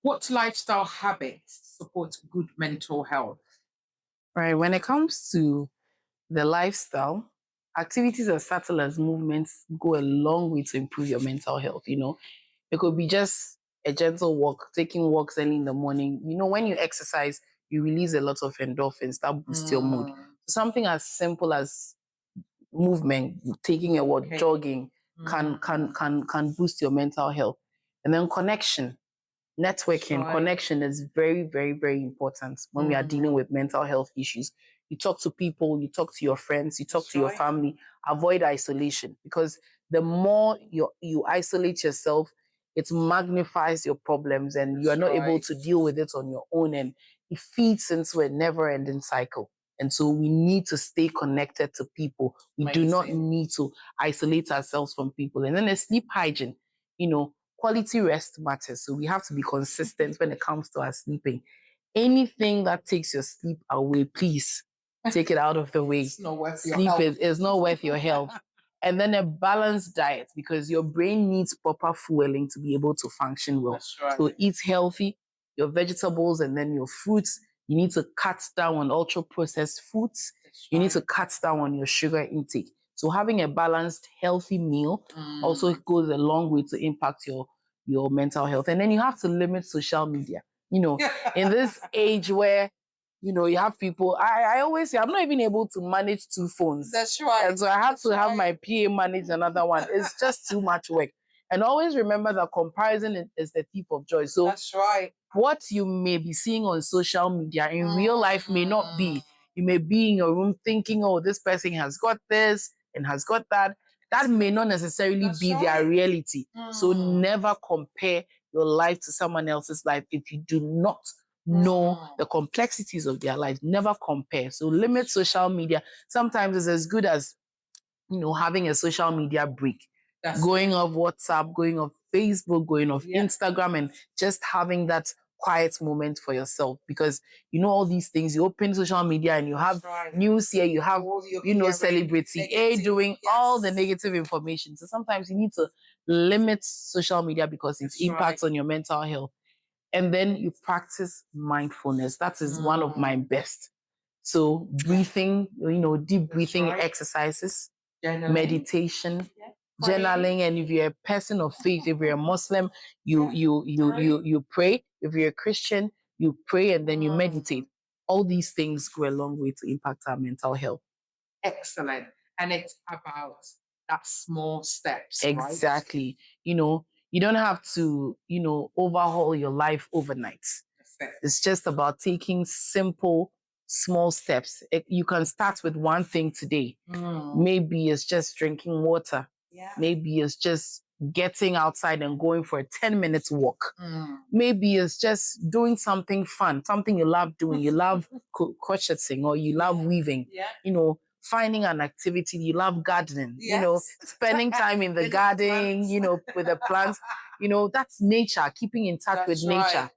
What lifestyle habits support good mental health? Right. When it comes to the lifestyle, activities as subtle as movements go a long way to improve your mental health. It could be just a gentle walk, taking walks early in the morning. When you exercise, you release a lot of endorphins that boost your mood. So something as simple as movement, taking a walk, jogging, can boost your mental health. And then networking, connection is very, very, very important when we are dealing with mental health issues. You talk to people, you talk to your friends, you talk to your family. Avoid isolation, because the more you isolate yourself, it magnifies your problems and you are not able to deal with it on your own, and it feeds into a never-ending cycle. And so we need to stay connected to people. We do not need to isolate ourselves from people. And then there's sleep hygiene. Quality rest matters. So we have to be consistent when it comes to our sleeping. Anything that takes your sleep away, please take it out of the way. It's not worth your Sleep health. is not worth your health. And then a balanced diet, because your brain needs proper fueling to be able to function well. That's right. So eat healthy, your vegetables and then your fruits. You need to cut down on ultra-processed foods. You need to cut down on your sugar intake. So having a balanced, healthy meal also goes a long way to impact your mental health. And then you have to limit social media. In this age where, you have people, I always say, I'm not even able to manage 2 phones. That's right. And so I have to have my PA manage another one. It's just too much work. And always remember that comparison is the thief of joy. So that's right. What you may be seeing on social media in real life may not be. You may be in your room thinking, oh, this person has got this and has got that. That may not necessarily be their reality. So never compare your life to someone else's life if you do not know the complexities of their life. Never compare. So limit social media. Sometimes it's as good as, having a social media break. Going off WhatsApp, going off Facebook, going off Instagram, and just having that quiet moment for yourself. Because all these things, you open social media and you have news here, you have celebrity A doing all the negative information. So sometimes you need to limit social media because it impacts on your mental health. And then you practice mindfulness. That is one of my best. So breathing, deep breathing exercises, meditation, journaling. And if you're a person of faith, if you're a Muslim, you pray. If you're a Christian, you pray and then you meditate. All these things go a long way to impact our mental health. Excellent. And it's about that small steps. Exactly. Right? You don't have to, overhaul your life overnight. It's just about taking simple, small steps. You can start with one thing today. Maybe it's just drinking water. Maybe it's just getting outside and going for a 10-minute walk. Maybe it's just doing something fun, something you love doing. You love crocheting or you love weaving. Finding an activity. You love gardening. Spending time in the garden, with the plants. That's nature, keeping in touch with nature.